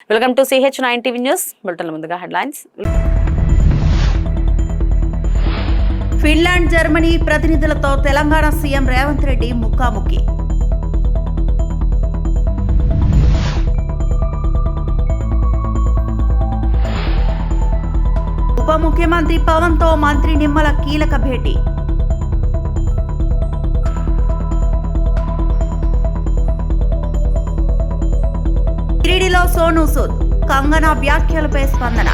Welcome to CH9 TV news. బులెటిన్ల ముందుగా headlines. Finland, Germany ప్రతినిధులతో తెలంగాణ సీఎం రేవంత్ రెడ్డి ముఖాముఖి. ఉప ముఖ్యమంత్రి పవన్తో మంత్రి నిమ్మల కీలక భేటీ. కిరీడిలో సోనూ సూద్, కంగనా వ్యాఖ్యలపై స్పందన.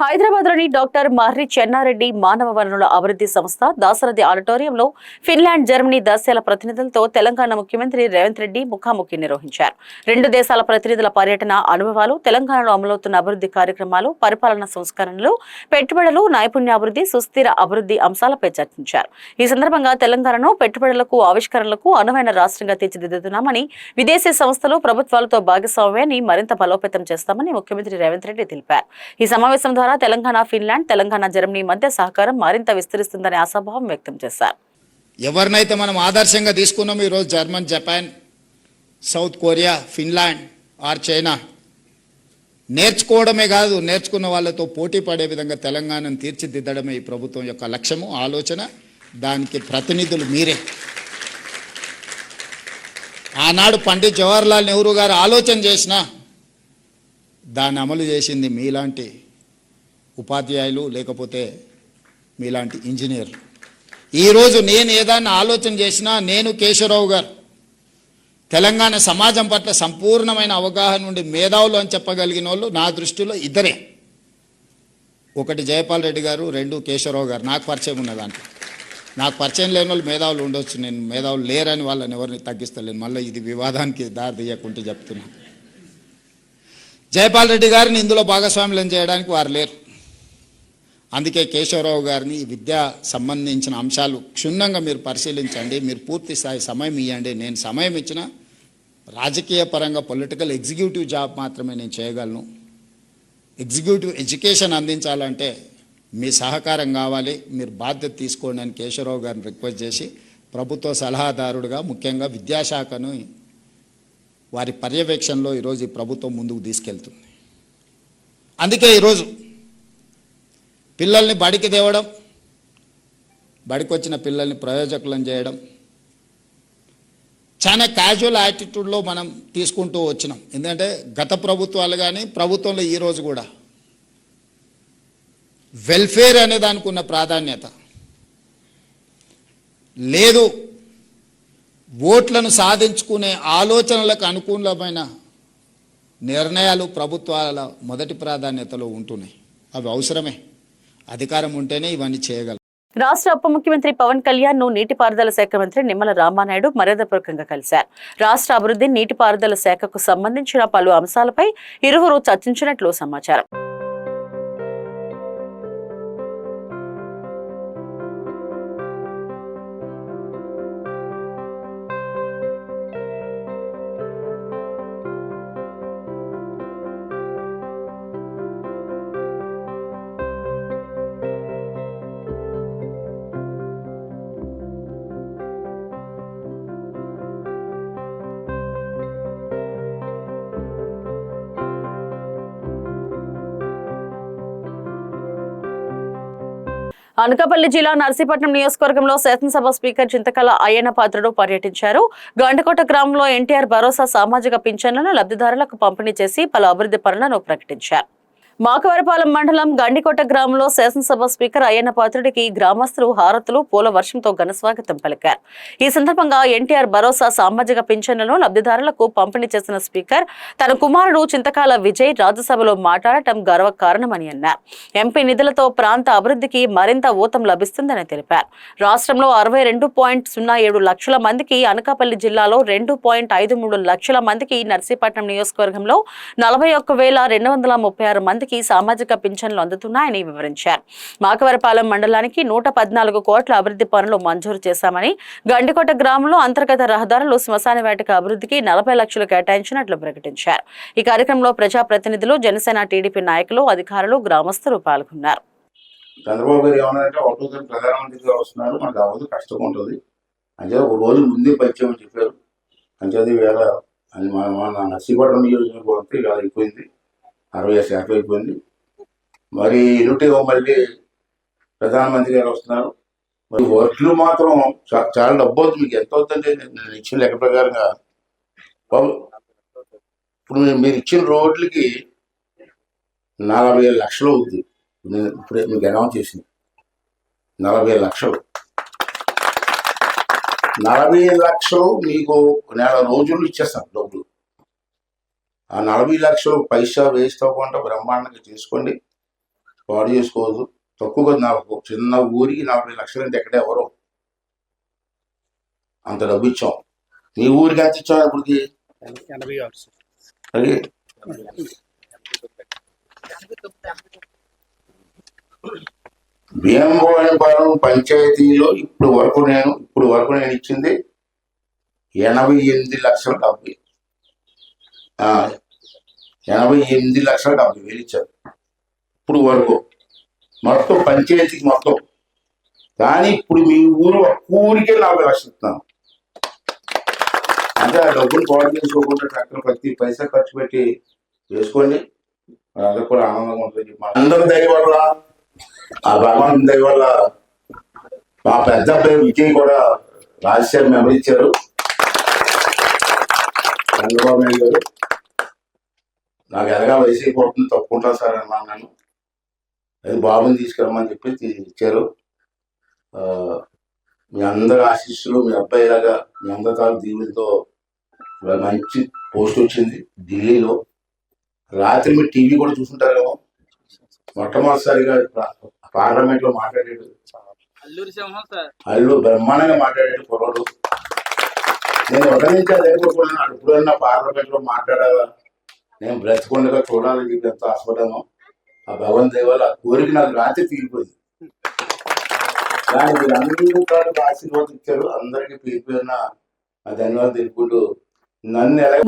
హైదరాబాద్లోని డాక్టర్ మర్రి చెన్నారెడ్డి మానవ వనరుల అభివృద్ధి సంస్థ దాసరథి ఆడిటోరియంలో ఫిన్లాండ్, జర్మనీ దేశాల ప్రతినిధులతో తెలంగాణ ముఖ్యమంత్రి రేవంత్ రెడ్డి ముఖాముఖి నిర్వహించారు. రెండు దేశాల ప్రతినిధుల పర్యటన అనుభవాలు, తెలంగాణలో అమలవుతున్న అభివృద్ధి కార్యక్రమాలు, పరిపాలన సంస్కరణలు, పెట్టుబడులు, నైపుణ్యాభివృద్ధి, సుస్థిర అభివృద్ధి అంశాలపై చర్చించారు. ఈ సందర్భంగా తెలంగాణను పెట్టుబడులకు, ఆవిష్కరణలకు అనువైన రాష్ట్రంగా తీర్చిదిద్దుతున్నామని, విదేశీ సంస్థలు, ప్రభుత్వాలతో భాగస్వామ్యాన్ని మరింత బలోపేతం చేస్తామని ముఖ్యమంత్రి రేవంత్ రెడ్డి తెలిపారు. ఈ సమావేశం ద్వారా తెలంగాణ, ఫిన్లాండ్, తెలంగాణ, జర్మనీ మధ్య సహకారం మరింత విస్తరిస్తుందనే ఆశాభావం వ్యక్తం చేశారు. ఎవరినైతే మనం ఆదర్శంగా తీసుకున్నాం ఈరోజు German, Japan, South Korea, Finland or China, నేర్చుకోవడమే కాదు, నేర్చుకున్న వాళ్ళతో పోటీ పడే విధంగా తెలంగాణను తీర్చిదిద్దడమే ఈ ప్రభుత్వం యొక్క లక్ష్యము, ఆలోచన. దానికి ప్రతినిధులు మీరే. ఆనాడు పండిత్ జవహర్లాల్ నెహ్రూ గారు ఆలోచన చేసినా దాన్ని అమలు చేసింది మీలాంటి ఉపాధ్యాయులు, లేకపోతే మీలాంటి ఇంజనీర్లు. ఈరోజు నేను ఏదైనా ఆలోచన చేసినా, నేను కేశవరావు గారు తెలంగాణ సమాజం పట్ల సంపూర్ణమైన అవగాహన నుండి మేధావులు అని చెప్పగలిగిన వాళ్ళు నా దృష్టిలో ఇద్దరే. ఒకటి జయపాల్ రెడ్డి గారు, రెండు కేశవరావు గారు. నాకు పరిచయం ఉన్నదాంట్లో. నాకు పరిచయం లేని వాళ్ళు మేధావులు ఉండొచ్చు, నేను మేధావులు లేరని వాళ్ళని ఎవరిని తగ్గిస్తలేను. మళ్ళీ ఇది వివాదానికి దారి తీయకుంటే చెప్తున్నా. జయపాల్ రెడ్డి గారిని ఇందులో భాగస్వామ్యం చేయడానికి వారు లేరు. అందుకే కేశవరావు గారిని ఈ విద్యా సంబంధించిన అంశాలు క్షుణ్ణంగా మీరు పరిశీలించండి, మీరు పూర్తి స్థాయి సమయం ఇవ్వండి. నేను సమయం ఇచ్చిన రాజకీయ పరంగా పొలిటికల్ ఎగ్జిక్యూటివ్ జాబ్ మాత్రమే నేను చేయగలను. ఎగ్జిక్యూటివ్ ఎడ్యుకేషన్ అందించాలంటే మీ సహకారం కావాలి, మీరు బాధ్యత తీసుకోండి అని కేశవరావు గారిని రిక్వెస్ట్ చేసి ప్రభుత్వ సలహాదారుడుగా ముఖ్యంగా విద్యాశాఖను వారి పర్యవేక్షణలో ఈరోజు ఈ ప్రభుత్వం ముందుకు తీసుకెళ్తుంది. అందుకే ఈరోజు పిల్లల్ని బడికి తేవడం, బడికి వచ్చిన పిల్లల్ని ప్రయోజకులను చేయడం చాలా క్యాజువల్ యాటిట్యూడ్లో మనం తీసుకుంటూ వచ్చినాం. ఎందుకంటే గత ప్రభుత్వాలు కానీ ప్రభుత్వంలో ఈరోజు కూడా వెల్ఫేర్ అనే దానికి ఉన్న ప్రాధాన్యత లేదు. ఓట్లను సాధించుకునే ఆలోచనలకు అనుకూలమైన నిర్ణయాలు ప్రభుత్వాల మొదటి ప్రాధాన్యతలో ఉంటున్నాయి. అవి అవసరమే. అధికారం ఉంటేనే ఇవన్నీ చేయగలరు. రాష్ట్ర ఉప ముఖ్యమంత్రి పవన్ కళ్యాణ్ ను నీటిపారుదల శాఖ మంత్రి నిమ్మల రామానాయుడు మర్యాదపూర్వకంగా కలిశారు. రాష్ట్ర అభివృద్ధి, నీటిపారుదల శాఖకు సంబంధించిన పలు అంశాలపై ఇరువురు చర్చించినట్లు సమాచారం. అనకాపల్లి జిల్లా నర్సీపట్నం నియోజకవర్గంలో శాసనసభ స్పీకర్ చింతకల అయ్యన్న పాత్రుడు పర్యటించారు. గండకోట గ్రామంలో ఎన్టీఆర్ భరోసా సామాజిక పింఛన్లను లబ్ధిదారులకు పంపిణీ చేసి పలు అభివృద్ధి పనులను ప్రకటించారు. మాకవరపాలెం మండలం గండికోట గ్రామంలో శాసనసభ స్పీకర్ అయ్యన్న పాత్రుడికి గ్రామస్తులు హారతులు, పూల వర్షంతో ఘనస్వాగతం పలికారు. ఈ సందర్భంగా ఎన్టీఆర్ భరోసా సామాజిక పింఛన్లను లబ్ధిదారులకు పంపిణీ చేసిన స్పీకర్ తన కుమారుడు చింతకాల విజయ్ రాజ్యసభలో మాట్లాడటం గర్వకారణమని అన్నారు. ఎంపీ నిధులతో ప్రాంత అభివృద్ధికి మరింత ఊతం లభిస్తుందని తెలిపారు. రాష్ట్రంలో 62.07 లక్షల మందికి, అనకాపల్లి జిల్లాలో 2.53 లక్షల మందికి, నర్సీపట్నం నియోజకవర్గంలో 41,236 మందికి సామాజిక పింఛన్లు అందుతున్నాయని వివరించారు. మాకవరపాలెం మండలానికి 114 కోట్ల అభివృద్ధి పనులు మంజూరు చేశామని, గండికోట గ్రామంలో అంతర్గత రహదారులు, శ్మశాన వేటక అభివృద్ధికి 40 లక్షలు కేటాయించినట్లు ప్రకటించారు. ఈ కార్యక్రమంలో ప్రజాప్రతినిధులు, జనసేన, టీడీపీ నాయకులు, అధికారులు, గ్రామస్తులు పాల్గొన్నారు. చంద్రబాబు గారు ఏమన్నారంటే ఒకటో ప్రధానమంత్రిగా వస్తున్నారు, మనకు అవ్వదు, కష్టం ఉంటుంది, అంటే ఒక రోజు ముందే పరిచయం చెప్పారు. అంచేది వేళ అని మన నర్సీపట్నం నియోజకవర్గం ఇలా అయిపోయింది, 60% అయిపోయింది. మరి ఎన్నిటిలో మళ్ళీ ప్రధానమంత్రి గారు వస్తున్నారు. మరి వర్క్లు మాత్రం చాలా డబ్బు అవుతుంది. మీకు ఎంత అవుతుందంటే నేను ఇచ్చిన లెక్క ప్రకారంగా బాబు, ఇప్పుడు మీరు ఇచ్చిన రోడ్లకి 40 లక్షలు అవుతుంది. నేను ఇప్పుడే మీకు అనౌన్స్ చేసింది 40 లక్షలు. 40 లక్షలు మీకు నెల రోజులు ఇచ్చేస్తాను డబ్బులు. ఆ 40 లక్షలు పైసా వేస్ట్ అవ్వకుండా బ్రహ్మాండంగా చేసుకోండి, పాడు చేసుకోవద్దు. తక్కువగా నాకు చిన్న ఊరికి 40 లక్షలు అంటే ఎక్కడే ఎవరు అంత డబ్బు ఇచ్చాం. మీ ఊరికి ఎంత ఇచ్చాం ఇప్పటికి? అది భీమవరం పంచాయతీలో ఇప్పుడు వరకు నేను ఇచ్చింది 88 లక్షల 70. 88 లక్షల 70 వేలు ఇచ్చారు ఇప్పుడు వరకు మొత్తం పంచాయతీకి మొత్తం. కానీ ఇప్పుడు మీ ఊరికే 40 లక్షలు ఇస్తున్నాను. అంటే ఆ డబ్బులు పాడు చేసుకోకుండా చక్కగా ప్రతి పైసా ఖర్చు పెట్టి వేసుకోండి. అందరూ కూడా ఆనందంగా ఉంటుంది. అందరి దయ వల్ల, ఆ భగవాన్ దయ వల్ల మా పెద్ద అబ్బాయి విజయ్ కూడా రాజశేఖర్ మెంబర్ ఇచ్చారు. చంద్రబాబు నాయుడు గారు నాకు ఎలాగా వయసు అయిపోతుంది, తప్పుకుంటా సార్ అన్నాను. అది బాబుని తీసుకురమ్మని చెప్పి ఇచ్చారు. మీ అందరి ఆశీస్సులు, మీ అబ్బాయి లాగా మీ అందరి తాలూ దీవులతో మంచి పోస్ట్ వచ్చింది ఢిల్లీలో. రాత్రి మీరు టీవీ కూడా చూసుంటారేమో. మొట్టమొదటిసారిగా పార్లమెంట్ లో మాట్లాడాడు అల్లు, బ్రహ్మాండంగా మాట్లాడాడు కుర్రాడు. నేను ఒకరి నుంచి అదేపోతున్నాను, ఎప్పుడన్నా పార్లమెంట్ లో మాట్లాడాలా, నేను బ్రతికొండగా చూడాలని చెప్పి ఎంతో ఆశపడ్డాను. ఆ భగవంతు దేవాల కోరిక నాకు రాత్రి తీరిపోయింది. కానీ మీరు అందరూ ఆశీర్వాదం ఇచ్చారు. అందరికీ పేరు పేరున ధన్యవాదాలు తెలుపుకుంటూ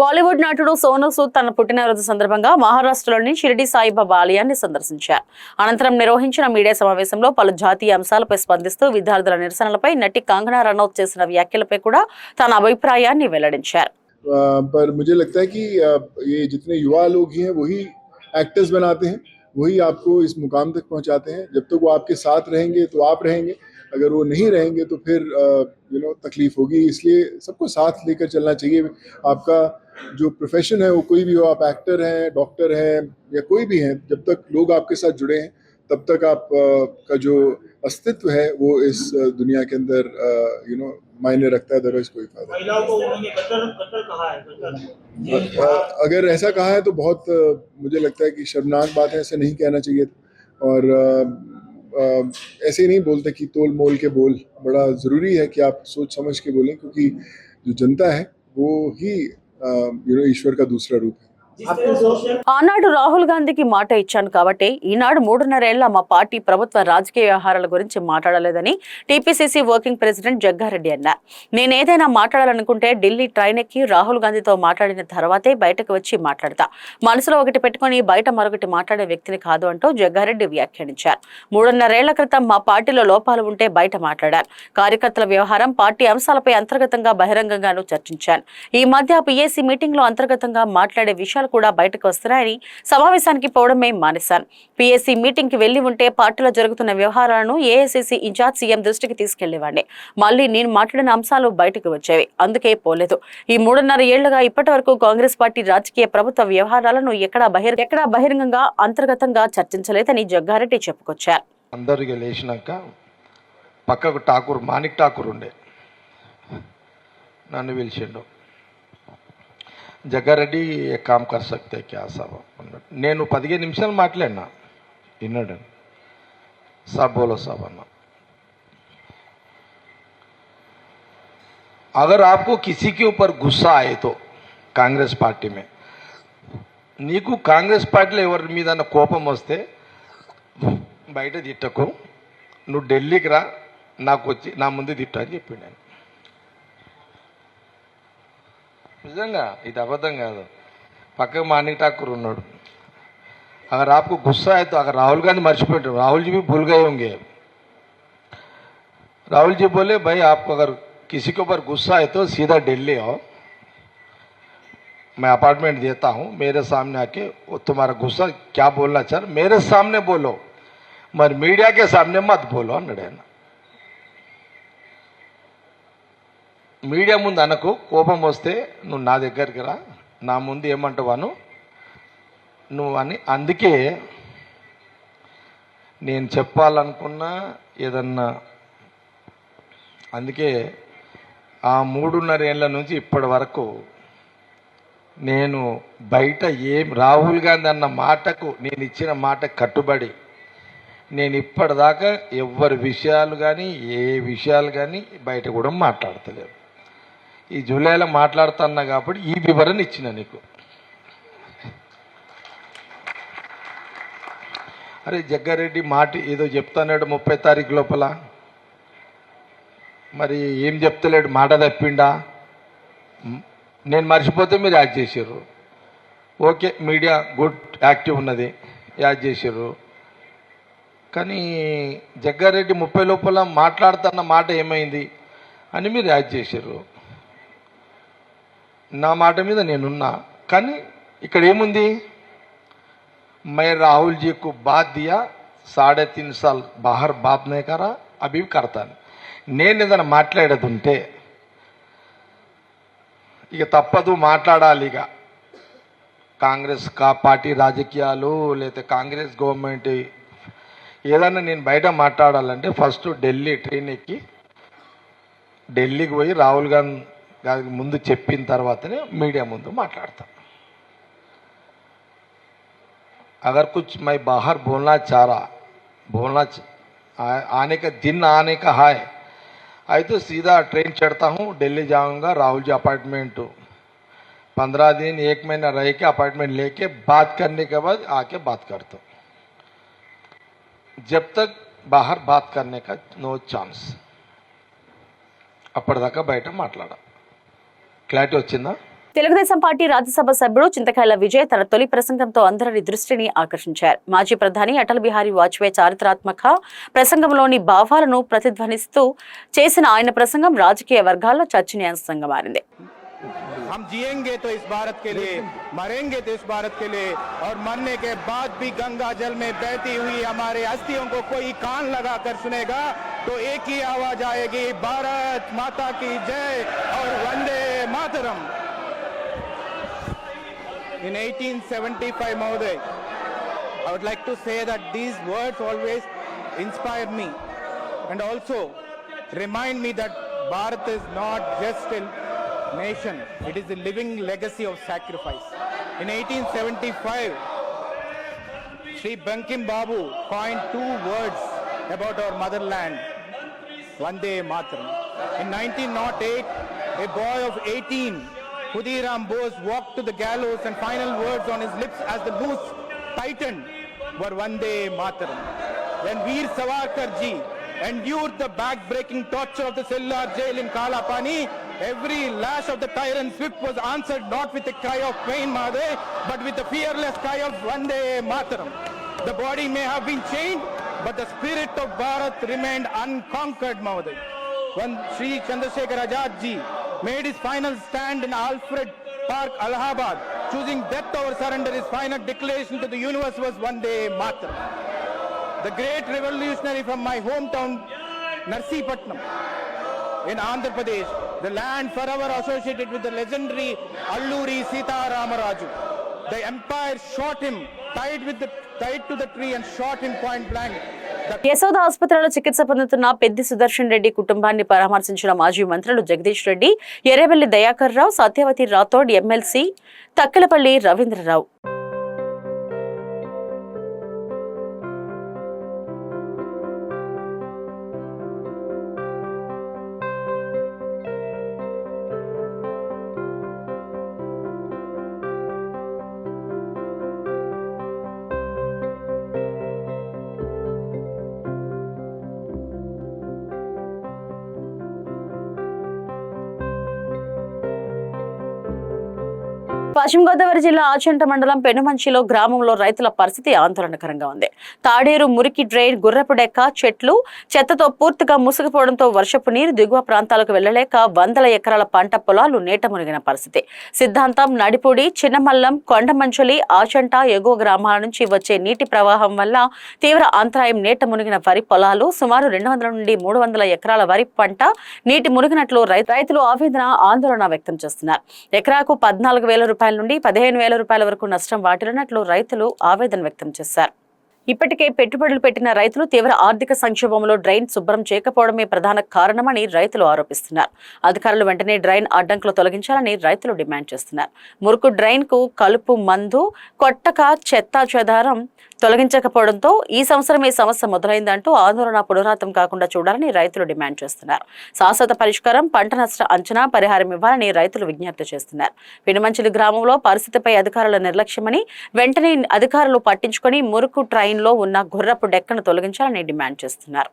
బాలీవుడ్ నటుడు సోనూ సూద్ తన పుట్టినరోజు సందర్భంగా మహారాష్ట్రలోని షిరిడి సాయిబాబా ఆలయాన్ని సందర్శించారు. అనంతరం నిర్వహించిన మీడియా సమావేశంలో పలు జాతీయ అంశాలపై స్పందిస్తూ విద్యార్థుల నిరసనలపై నటి కంగనా రనౌత్ చేసిన వ్యాఖ్యలపై కూడా తన అభిప్రాయాన్ని వెల్లడించారు. पर मुझे लगता है कि ये जितने युवा लोग हैं वही एक्टर्स बनाते हैं, वही आपको इस मुकाम तक पहुंचाते हैं. जब तक वो आपके साथ रहेंगे तो आप रहेंगे, अगर वो नहीं रहेंगे तो फिर तकलीफ होगी. इसलिए सबको साथ लेकर चलना चाहिए. आपका जो प्रोफेशन है वो कोई भी हो, आप एक्टर हैं, डॉक्टर हैं या कोई भी हैं, जब तक लोग आपके साथ जुड़े हैं तब तक आप का जो अस्तित्व है वो इस दुनिया के अंदर मायने रखता है. अदरवाइज कोई फायदा महिलाओं को उन्होंने कत्ल कहा है. अगर ऐसा कहा है तो बहुत मुझे लगता है कि शर्मनाक बात है. ऐसे नहीं कहना चाहिए. और ऐसे नहीं बोलते कि तोल मोल के बोल. बड़ा ज़रूरी है कि आप सोच समझ के बोलें, क्योंकि जो जनता है वो ही ईश्वर का दूसरा रूप है. ఆనాడు రాహుల్ గాంధీకి మాట ఇచ్చాను కాబట్టి ఈనాడు 3.5 ఏళ్ల మా పార్టీ ప్రభుత్వ రాజకీయ వ్యవహారాల గురించి మాట్లాడలేదని టీపీసీసీ వర్కింగ్ ప్రెసిడెంట్ జగ్గారెడ్డి అన్నారు. నేనేదైనా మాట్లాడాలనుకుంటే ఢిల్లీ ట్రైన్ ఎక్కి రాహుల్ గాంధీతో మాట్లాడిన తర్వాతే బయటకు వచ్చి మాట్లాడతా. మనసులో ఒకటి పెట్టుకుని బయట మరొకటి మాట్లాడే వ్యక్తిని కాదు అంటూ జగ్గారెడ్డి వ్యాఖ్యానించారు. 3.5 ఏళ్ల క్రితం మా పార్టీలో లోపాలు ఉంటే బయట మాట్లాడారు. కార్యకర్తల వ్యవహారం, పార్టీ అంశాలపై అంతర్గతంగా బహిరంగంగానూ చర్చించాను. ఈ మధ్య పీఏసీ మీటింగ్ లో అంతర్గతంగా మాట్లాడే విషయాలు కూడా బయటకు వస్తున్నాయని సమావేశానికి పోవడమే మానేశాను. పీఏసీ మీటింగ్ కి వెళ్లి ఉంటే పార్టీలో జరుగుతున్న వ్యవహారాలను ఏఐసీసీ ఇన్ఛార్జ్ సీఎం దృష్టికి తీసుకెళ్లేవాడిని. మళ్లీ నేను మాట్లాడిన అంశాలు బయటకు వచ్చేవి, అందుకే పోలేదు. ఈ 3.5 ఏళ్లుగా ఇప్పటి వరకు కాంగ్రెస్ పార్టీ రాజకీయ ప్రభుత్వ వ్యవహారాలను ఎక్కడా బహిరంగంగా అంతర్గతంగా చర్చించలేదని జగ్గారెడ్డి చెప్పుకొచ్చారు. అందరికి లేచినాక పక్కకు మాణిక్ ఠాకూర్ ఉండే, నన్ను పిలిచిండు. జగ్గారెడ్డి ఏ కామ్ కర్ సక్తే క్యా సాబ్ అన్నాడు. నేను 15 నిమిషాలు మాట్లాడినా, విన్నాడు. సాబ్ బోలో సాబ్ అన్నా. अगर आपको किसी के ऊपर गुस्सा आए तो कांग्रेस पार्टी में నీకు కాంగ్రెస్ పార్టీలో ఎవరి మీద కోపం వస్తే బయట తిట్టకు, నువ్వు ఢిల్లీకి రా, నాకు వచ్చి నా ముందు తిట్ట అని చెప్పిండు ఆయన. నిజంగా ఇది అబద్ధం కాదు. పక్కకు మాణిక్ ఠాకూర్ ఉన్నాడు. अगर आपको गुस्सा है तो अगर राहुल गांधी मर्चिपोए, राहुल जी भी भूल गए होंगे. राहुल जी बोले भाई आपको अगर किसी के ऊपर गुस्सा है तो सीधा दिल्ली आओ, मैं अपार्टमेंट देता हूँ, मेरे सामने आके वो तुम्हारा गुस्सा क्या बोलना चाह मेरे सामने बोलो, మరి మీడియా के सामने मत बोलो అన్నాడు ఆయన. మీడియా ముందు అనకు, కోపం వస్తే నువ్వు నా దగ్గరికి రా, నా ముందు ఏమంటావాను నువ్వు అని. అందుకే నేను చెప్పాలనుకున్నా ఏదన్నా, అందుకే ఆ 3.5 ఏళ్ళ నుంచి ఇప్పటి వరకు నేను బయట రాహుల్ గాంధీ అన్న మాటకు, నేను ఇచ్చిన మాట కట్టుబడి నేను ఇప్పటిదాకా ఎవరి విషయాలు కానీ ఏ విషయాలు కానీ బయట కూడా మాట్లాడతలేదు. ఈ జూలైలో మాట్లాడుతున్నా కాబట్టి ఈ వివరణ ఇచ్చిన నీకు. అరే జగ్గారెడ్డి మాట ఏదో చెప్తానాడు 30 తారీఖు లోపల, మరి ఏం చెప్తలేడు, మాట తప్పిండా? నేను మర్చిపోతే మీరు యాడ్ చేసారు. ఓకే, మీడియా గుడ్ యాక్టివ్ ఉన్నది, యాడ్ చేసారు. కానీ జగ్గారెడ్డి 30 లోపల మాట్లాడుతున్న మాట ఏమైంది అని మీరు యాడ్ చేశారు. నా మాట మీద నేనున్నా, కానీ ఇక్కడ ఏముంది, मैं राहुल जी को बात दिया 3.5 साल बाहर बात नहीं करा, अभी करता. నేను ఏదైనా మాట్లాడేది ఉంటే ఇక తప్పదు, మాట్లాడాలి. ఇక కాంగ్రెస్ పార్టీ రాజకీయాలు లేదా కాంగ్రెస్ గవర్నమెంట్ ఏదన్నా నేను బయట మాట్లాడాలంటే ఫస్ట్ ఢిల్లీ ట్రైన్ ఎక్కి ఢిల్లీకి పోయి రాహుల్ గాంధీ ముందు చెప్పిన తర్వాతనే మీడియా ముందు మాట్లాడతాను. अगर कुछ मैं बाहर बोलना चाह रहा, आने का दिन आने का है, आई तो सीधा ट्रेन चढ़ता हूँ, दिल्ली जाऊँगा, राहुल जी अपार्टमेंट 15 दिन 1 महीना रह के अपार्टमेंट लेके बात करने के बाद आके बात करता हूँ. जब तक बाहर बात करने का नो चांस, అప్పటిదాకా బయట మాట్లాడ. క్లారిటీ వచ్చిందా? తెలుగుదేశం పార్టీ రాజ్యసభ సభ్యుడు చింతకాయల విజయ్ తన తొలి ప్రసంగంతో అందరి దృష్టిని ఆకర్షించారు. మాజీ ప్రధాని అటల్ బిహారీ వాజ్పేయి చారిత్రాత్మక ప్రసంగంలోని భావాలను ప్రతిధ్వనిస్తూ చేసిన ఆయన ప్రసంగం రాజకీయ వర్గాల్లో చర్చనీయాంశంగా మారింది. हम जिएंगे तो इस भारत के लिए, मरेंगे तो इस भारत के लिए, और मरने के बाद भी गंगा जल में बहती हुई हमारे अस्थियों को कोई कान लगाकर सुनेगा तो एक ही आवाज आएगी, भारत माता की जय और Vande Mataram. In 1875, Mahoday, I would like to say that these words always inspire me and also remind me that Bharat is not just a nation, it is a living legacy of sacrifice. In 1875, Sri Bankim Babu coined 2 words about our motherland, Vande Mataram. In 1908, a boy of 18, Khudiram Bose, walked to the gallows and final words on his lips as the noose tightened were Vande Mataram. When Veer Savarkar ji endured the back-breaking torture of the Sillar jail in Kala Pani, every lash of the tyrant's whip was answered not with a cry of pain, Mahadev, but with the fearless cry of Vande Mataram. The body may have been chained, but the spirit of Bharat remained unconquered, Mahadev. When Sri Chandrasekhar Azad ji made his final stand in Alfred Park, Allahabad, choosing death over surrender, his final declaration to the universe was Vande Mataram. The great revolutionary from my hometown, Narsipatnam, in Andhra Pradesh, the land forever associated with the legendary Alluri Sita Ramaraju. The empire shot him, tied to the tree and shot him point blank. Yashoda ఆసుపత్రిలో చికిత్స పొందుతున్న పెద్ది సుదర్శన్ రెడ్డి కుటుంబాన్ని పరామర్శించిన మాజీ మంత్రులు Jagadish Reddy, Errabelli Dayakar Rao, Satyavathi Rathod, MLC Takkalapalli Ravindra Rao. పశ్చిమ గోదావరి జిల్లా ఆచంట మండలం పెనుమంచిలో గ్రామంలో రైతుల పరిస్థితి ఆందోళనకరంగా ఉంది. తాడేరు మురికి డ్రైన్, గుర్రపు డెక్క, చెట్లు చెత్తతో పూర్తిగా మూసుకుపోవడంతో వర్షపు నీరు దిగువ ప్రాంతాలకు వెళ్లలేక వందల ఎకరాల పంట పొలాలు నీట మునిగిన పరిస్థితి. సిద్ధాంతం, నడిపూడి, చిన్నమల్లం, కొండమంచలి, ఆచంట ఎగువ గ్రామాల నుంచి వచ్చే నీటి ప్రవాహం వల్ల తీవ్ర అంతరాయం. నీట మునిగిన వరి పొలాలు సుమారు 200 నుండి 300 ఎకరాల వరి పంట నీటి మునిగినట్లు రైతులు ఆందోళన వ్యక్తం చేస్తున్నారు. ఎకరాకు 14,000 రూపాయల నుండి 15,000 రూపాయల వరకు నష్టం వాటిల్లినట్లు రైతులు ఆవేదన వ్యక్తం చేశారు. ఇప్పటికే పెట్టుబడులు పెట్టిన రైతులు తీవ్ర ఆర్థిక సంక్షోభంలో డ్రైన్ శుభ్రం చేయకపోవడమే ప్రధాన కారణమని రైతులు ఆరోపిస్తున్నారు. అధికారులు వెంటనే డ్రైన్ అడ్డంకులు తొలగించాలని రైతులు డిమాండ్ చేస్తున్నారు. మురుకు డ్రైన్ కు కలుపు మందు కొట్టక చెత్తా చెదారం తొలగించకపోవడంతో ఈ సంవత్సరం ఈ సమస్య మొదలైందంటూ ఆందోళన పునరావృతం కాకుండా చూడాలని రైతులు డిమాండ్ చేస్తున్నారు. శాశ్వత పరిష్కారం, పంట నష్ట అంచనా, పరిహారం ఇవ్వాలని రైతులు విజ్ఞప్తి చేస్తున్నారు. పెనుమంచిలి గ్రామంలో పరిస్థితిపై అధికారుల నిర్లక్ష్యమని, వెంటనే అధికారులు పట్టించుకొని మురుకు ట్రైన్ లో ఉన్న గుర్రపు డెక్కను తొలగించాలని డిమాండ్ చేస్తున్నారు.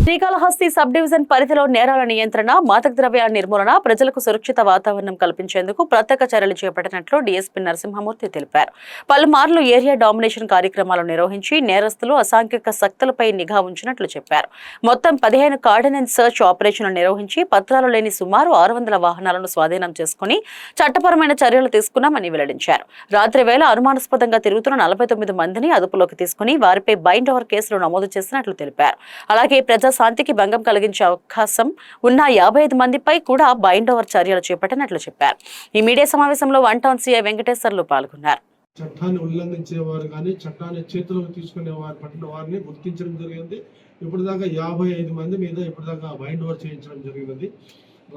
శ్రీకాళహస్తి సబ్ డివిజన్ పరిధిలో నేరాల నియంత్రణ, మాదక ద్రవ్యాల నిర్మూలన, ప్రజలకు సురక్షిత వాతావరణం కల్పించేందుకు ప్రత్యేక చర్యలు చేపట్టినట్లు డీఎస్పీ నరసింహమూర్తి తెలిపారు. పలుమార్లు ఏరియా డామినేషన్ కార్యక్రమాలు నిర్వహించి నేరస్తులు, అసాంఘిక శక్తులపై నిఘా ఉంచినట్లు చెప్పారు. మొత్తం 15 కార్డినెన్స్ సర్చ్ ఆపరేషన్లు నిర్వహించి పత్రాలు లేని సుమారు 600 వాహనాలను స్వాధీనం చేసుకుని చట్టపరమైన చర్యలు తీసుకున్నామని వెల్లడించారు. రాత్రి వేళ అనుమానాస్పదంగా తిరుగుతున్న 49 మందిని అదుపులోకి తీసుకుని వారిపై బైండ్ ఓవర్ కేసులు నమోదు చేసినట్లు తెలిపారు. అలాగే ప్రజా శాంతికి భంగం కలిగించే అవకాశం ఉన్న 55 మందిపై కూడా బైండ్ ఓవర్ చర్యలు చేపట్టినట్లు చెప్పారు. ఈ మీడియా సమావేశంలో 1 టౌన్ సీఐ వెంకటేశ్వర్లు పాల్గొన్నారు. చట్టాన్ని ఉల్లంఘించే వారు కానీ చట్టాన్ని చేతులకు తీసుకునే వారు పట్టిన వారిని గుర్తించడం జరిగింది. ఇప్పటిదాకా 55 మంది మీద ఇప్పటిదాకా బైండ్ ఓవర్ చేయించడం జరిగినది.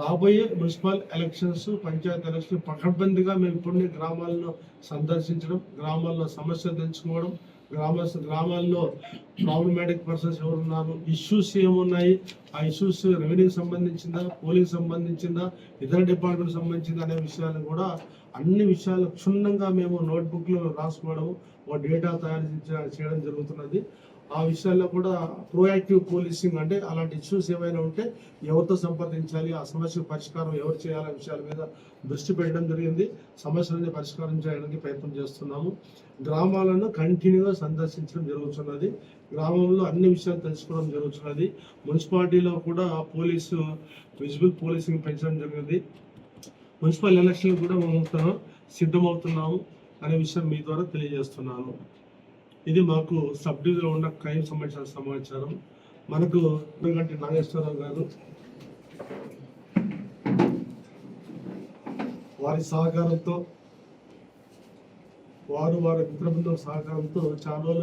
రాబోయే మున్సిపల్ ఎలక్షన్స్, పంచాయతీ ఎలక్షన్ పకడ్బందీగా మేము ఇప్పుడు గ్రామాలను సందర్శించడం, గ్రామాల్లో సమస్యలు తెలుసుకోవడం, గ్రామాల్లో ప్రాబ్లమాటిక్ పర్సన్స్ ఎవరున్నారు, ఇష్యూస్ ఏమున్నాయి, ఆ ఇష్యూస్ రెవెన్యూకి సంబంధించిందా, పోలీస్ సంబంధించిందా, ఇతర డిపార్ట్మెంట్ సంబంధించిందా అనే విషయాలు కూడా అన్ని విషయాలు క్షుణ్ణంగా మేము నోట్బుక్లో రాసుకోవడం, ఒక డేటా తయారు చేయడం జరుగుతున్నది. ఆ విషయాల్లో కూడా ప్రోయాక్టివ్ పోలీసింగ్ అంటే అలాంటి ఇష్యూస్ ఏమైనా ఉంటే ఎవరితో సంప్రదించాలి, ఆ సమస్య పరిష్కారం ఎవరు చేయాలనే విషయాల మీద దృష్టి పెట్టడం జరిగింది. సమస్యలని పరిష్కారం చేయడానికి ప్రయత్నం చేస్తున్నాము. గ్రామాలను కంటిన్యూగా సందర్శించడం జరుగుతున్నది. గ్రామంలో అన్ని విషయాలు తెలుసుకోవడం జరుగుతున్నది. మున్సిపాలిటీలో కూడా పోలీసు విజిబుల్ పోలీసింగ్ పెంచడం జరిగింది. మున్సిపల్ ఎలక్షన్లు కూడా మేము సిద్ధమవుతున్నాము అనే విషయం మీ ద్వారా తెలియజేస్తున్నాను. ఇది మాకు సబ్ డివిజన్లో ఉన్న క్రైమ్ సంబంధించిన సమాచారం. మనకు గంటి నాగేశ్వరరావు గారు వారి సహకారంతో, వారి మిత్ర బృందం సహకారంతో చాలా